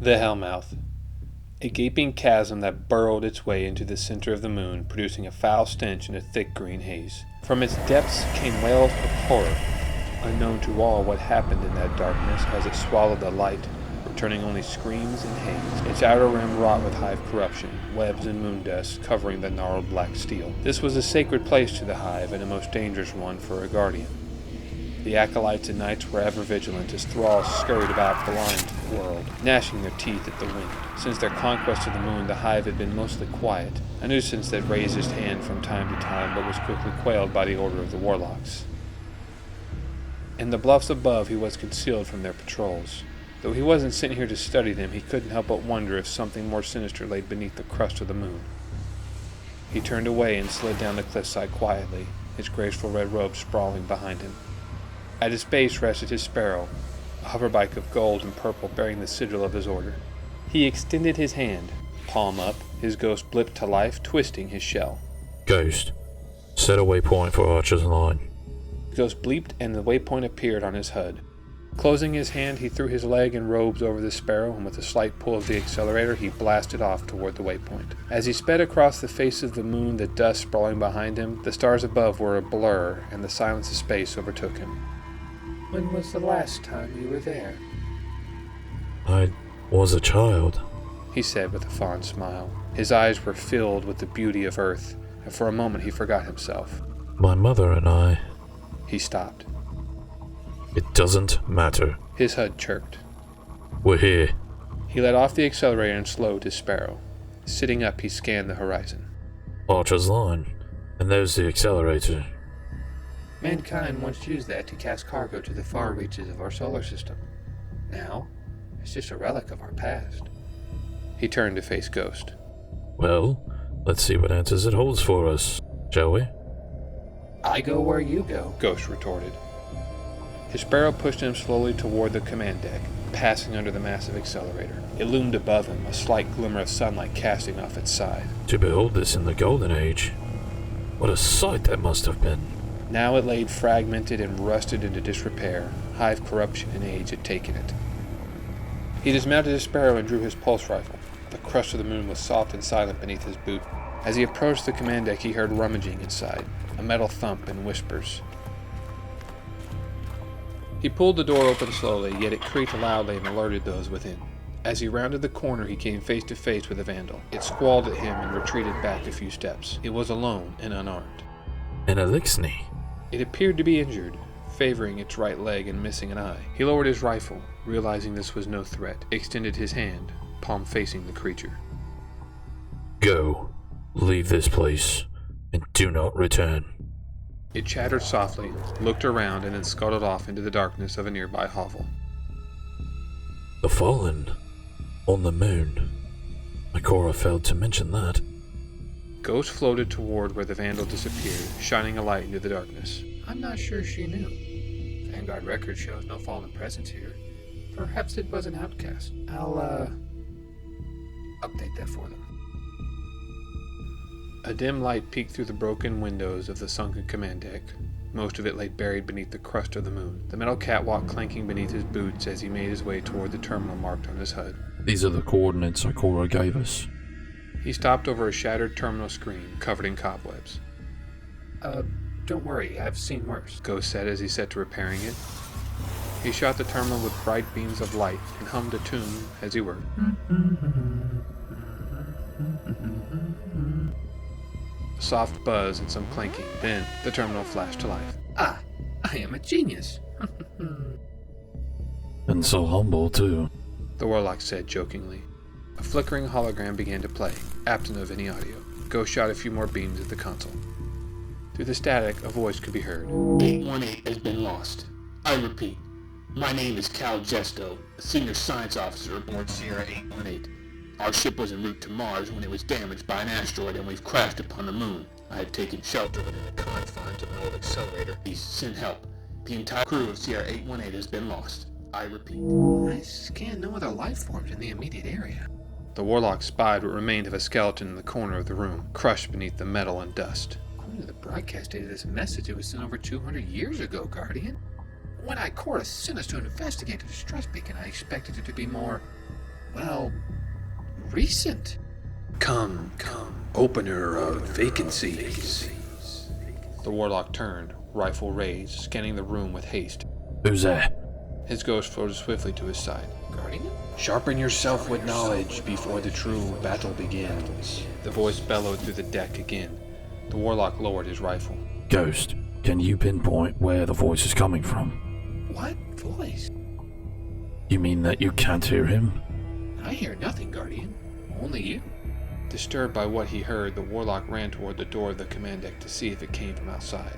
The Hellmouth. A gaping chasm that burrowed its way into the center of the moon, producing a foul stench in a thick green haze. From its depths came wails of horror, unknown to all what happened in that darkness as it swallowed the light, returning only screams and haze. Its outer rim wrought with hive corruption, webs and moon dust covering the gnarled black steel. This was a sacred place to the hive, and a most dangerous one for a guardian. The acolytes and knights were ever vigilant as thralls scurried about the blind world, gnashing their teeth at the wind. Since their conquest of the moon, the hive had been mostly quiet, a nuisance that raised its hand from time to time but was quickly quelled by the order of the warlocks. In the bluffs above, he was concealed from their patrols. Though he wasn't sent here to study them, he couldn't help but wonder if something more sinister lay beneath the crust of the moon. He turned away and slid down the cliffside quietly, his graceful red robe sprawling behind him. At its base rested his sparrow, a hoverbike of gold and purple bearing the sigil of his order. He extended his hand, palm up, his ghost blipped to life, twisting his shell. Ghost, set a waypoint for Archer's Line. The ghost bleeped and the waypoint appeared on his HUD. Closing his hand, he threw his leg and robes over the sparrow, and with a slight pull of the accelerator, he blasted off toward the waypoint. As he sped across the face of the moon, the dust sprawling behind him, the stars above were a blur, and the silence of space overtook him. When was the last time you were there? I was a child, he said with a fond smile. His eyes were filled with the beauty of Earth, and for a moment he forgot himself. My mother and I. He stopped. It doesn't matter. His HUD chirped. We're here. He let off the accelerator and slowed his sparrow. Sitting up, he scanned the horizon. Archer's Line. And there's the accelerator. Mankind once used that to cast cargo to the far reaches of our solar system. Now, it's just a relic of our past. He turned to face Ghost. Well, let's see what answers it holds for us, shall we? I go where you go, Ghost retorted. His sparrow pushed him slowly toward the command deck, passing under the massive accelerator. It loomed above him, a slight glimmer of sunlight casting off its side. To behold this in the Golden Age. What a sight that must have been. Now it lay fragmented and rusted into disrepair. Hive corruption and age had taken it. He dismounted his sparrow and drew his pulse rifle. The crust of the moon was soft and silent beneath his boot. As he approached the command deck, he heard rummaging inside, a metal thump and whispers. He pulled the door open slowly, yet it creaked loudly and alerted those within. As he rounded the corner, he came face to face with a vandal. It squalled at him and retreated back a few steps. It was alone and unarmed. An Elixni. It appeared to be injured, favoring its right leg and missing an eye. He lowered his rifle, realizing this was no threat, extended his hand, palm facing the creature. Go. Leave this place, and do not return. It chattered softly, looked around, and then scuttled off into the darkness of a nearby hovel. The Fallen. On the moon. Ikora failed to mention that. Ghost floated toward where the vandal disappeared, shining a light into the darkness. I'm not sure she knew. Vanguard record shows no fallen presence here. Perhaps it was an outcast. I'll, update that for them. A dim light peeked through the broken windows of the sunken command deck. Most of it lay buried beneath the crust of the moon, the metal catwalk clanking beneath his boots as he made his way toward the terminal marked on his HUD. These are the coordinates Ikora gave us. He stopped over a shattered terminal screen, covered in cobwebs. Don't worry, I've seen worse, Ghost said as he set to repairing it. He shot the terminal with bright beams of light and hummed a tune as he worked. A soft buzz and some clanking. Then the terminal flashed to life. Ah, I am a genius. And so humble, too, the Warlock said jokingly. A flickering hologram began to play, absent of any audio. Ghost shot a few more beams at the console. Through the static, a voice could be heard. 818 has been lost. I repeat, my name is Cal Gesto, a senior science officer aboard Sierra 818. Our ship was en route to Mars when it was damaged by an asteroid and we've crashed upon the moon. I had taken shelter within the confines of an old accelerator. Please send help. The entire crew of Sierra 818 has been lost. I repeat. I scanned no other life forms in the immediate area. The Warlock spied what remained of a skeleton in the corner of the room, crushed beneath the metal and dust. According to the broadcast date of this message, it was sent over 200 years ago, Guardian. When Ikora sent us to investigate the distress beacon, I expected it to be more well, recent. Come, opener of vacancies. The Warlock turned, rifle raised, scanning the room with haste. Who's there? His ghost floated swiftly to his side. Guardian? Sharpen yourself with knowledge before the true battle begins. The voice bellowed through the deck again. The Warlock lowered his rifle. Ghost, can you pinpoint where the voice is coming from? What voice? You mean that you can't hear him? I hear nothing, Guardian. Only you. Disturbed by what he heard, the Warlock ran toward the door of the command deck to see if it came from outside.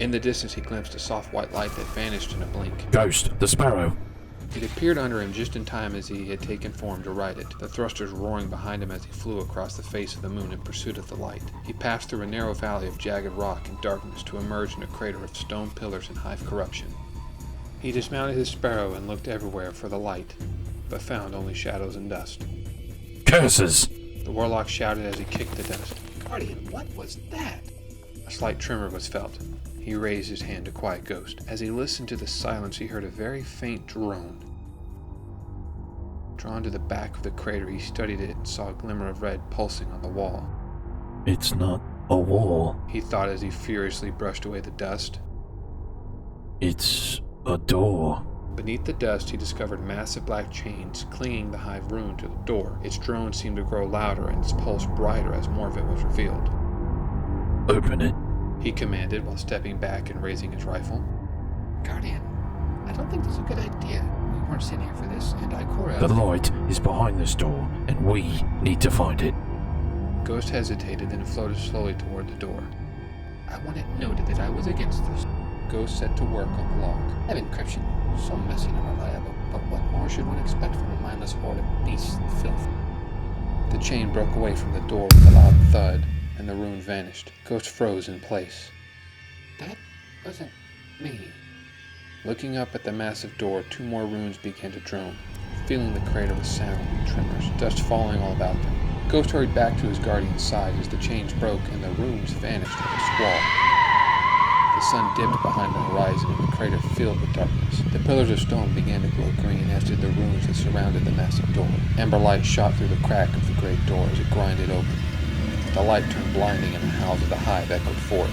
In the distance, he glimpsed a soft white light that vanished in a blink. Ghost, the sparrow. It appeared under him just in time as he had taken form to ride it, the thrusters roaring behind him as he flew across the face of the moon in pursuit of the light. He passed through a narrow valley of jagged rock and darkness to emerge in a crater of stone pillars and hive corruption. He dismounted his sparrow and looked everywhere for the light, but found only shadows and dust. Curses! The Warlock shouted as he kicked the dust. Guardian, what was that? A slight tremor was felt. He raised his hand to quiet Ghost. As he listened to the silence, he heard a very faint drone. Drawn to the back of the crater, he studied it and saw a glimmer of red pulsing on the wall. It's not a wall. He thought as he furiously brushed away the dust. It's a door. Beneath the dust, he discovered massive black chains clinging the hive rune to the door. Its drone seemed to grow louder and its pulse brighter as more of it was revealed. Open it. He commanded while stepping back and raising his rifle. Guardian, I don't think this is a good idea. We weren't sent here for this, and Ikora... The light is behind this door, and we need to find it. Ghost hesitated, then floated slowly toward the door. I want it noted that I was against this. Ghost set to work on the lock. I have encryption, so messy and unreliable, but what more should one expect from a mindless horde of beasts and filth? The chain broke away from the door with a loud thud, and the rune vanished. Ghost froze in place. That wasn't me. Looking up at the massive door, 2 more runes began to drone, filling the crater with sound and tremors, dust falling all about them. Ghost hurried back to his guardian's side as the chains broke and the runes vanished like a squall. The sun dipped behind the horizon and the crater filled with darkness. The pillars of stone began to glow green, as did the runes that surrounded the massive door. Ember light shot through the crack of the great door as it grinded open. The light turned blinding and the howls of the hive echoed forth.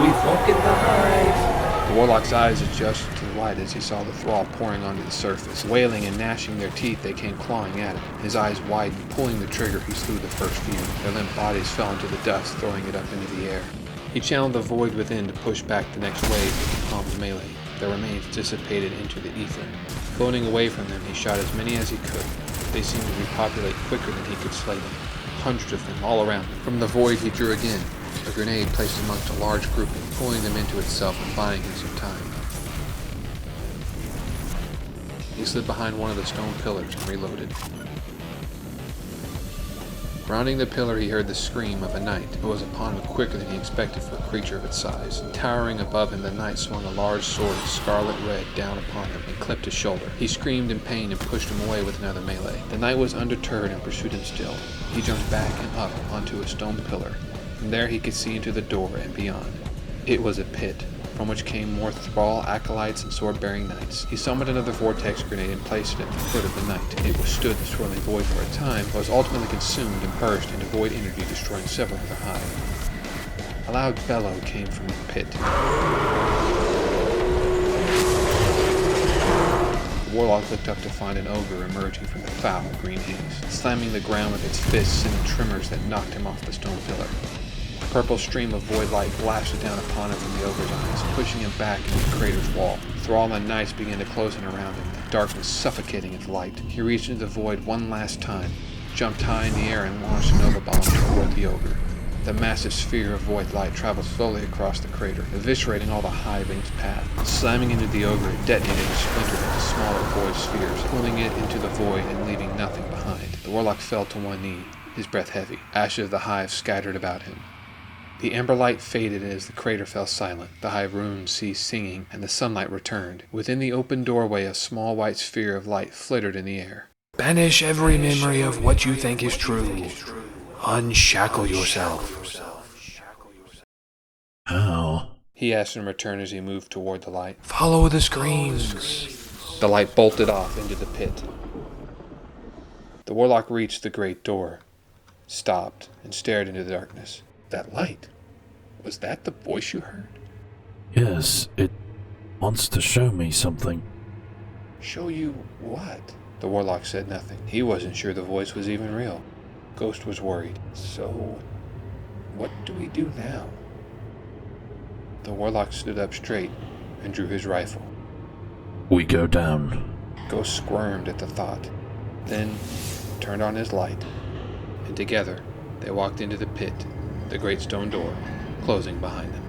We've woken the hive! The Warlock's eyes adjusted to the light as he saw the thrall pouring onto the surface. Wailing and gnashing their teeth, they came clawing at him. His eyes widened. Pulling the trigger, he slew the first few. Their limp bodies fell into the dust, throwing it up into the air. He channeled the void within to push back the next wave with the palm's melee. Their remains dissipated into the ether. Floating away from them, he shot as many as he could. They seemed to repopulate quicker than he could slay them. Hundreds of them all around him. From the void he drew again, a grenade placed amongst a large grouping, pulling them into itself and buying him some time. He slid behind one of the stone pillars and reloaded. Rounding the pillar, he heard the scream of a knight, but was upon him quicker than he expected for a creature of its size. Towering above him, the knight swung a large sword of scarlet red down upon him and clipped his shoulder. He screamed in pain and pushed him away with another melee. The knight was undeterred and pursued him still. He jumped back and up onto a stone pillar. From there he could see into the door and beyond. It was a pit, from which came more thrall, acolytes, and sword-bearing knights. He summoned another vortex grenade and placed it at the foot of the knight. It withstood the swirling void for a time, but was ultimately consumed and burst into void energy, destroying several of the hive. A loud bellow came from the pit. The Warlock looked up to find an ogre emerging from the foul green haze, slamming the ground with its fists, sending tremors that knocked him off the stone pillar. A purple stream of void light blasted down upon him from the ogre's eyes, pushing him back into the crater's wall. Thrall and knights began to close in around him, the darkness suffocating his light. He reached into the void one last time, jumped high in the air and launched a nova bomb toward the ogre. The massive sphere of void light traveled slowly across the crater, eviscerating all the hive in its path. Slamming into the ogre, it detonated and splintered into smaller void spheres, pulling it into the void and leaving nothing behind. The Warlock fell to one knee, his breath heavy. Ashes of the hive scattered about him. The ember light faded as the crater fell silent. The hive runes ceased singing, and the sunlight returned. Within the open doorway, a small white sphere of light flittered in the air. Banish every memory of what you think is true. Unshackle yourself. How? He asked in return as he moved toward the light. Follow the screams. The light bolted off into the pit. The Warlock reached the great door, stopped, and stared into the darkness. That light. Was that the voice you heard? Yes, it wants to show me something. Show you what? The Warlock said nothing. He wasn't sure the voice was even real. Ghost was worried. So, what do we do now? The Warlock stood up straight and drew his rifle. We go down. Ghost squirmed at the thought, then turned on his light, and together they walked into the pit, the great stone door closing behind them.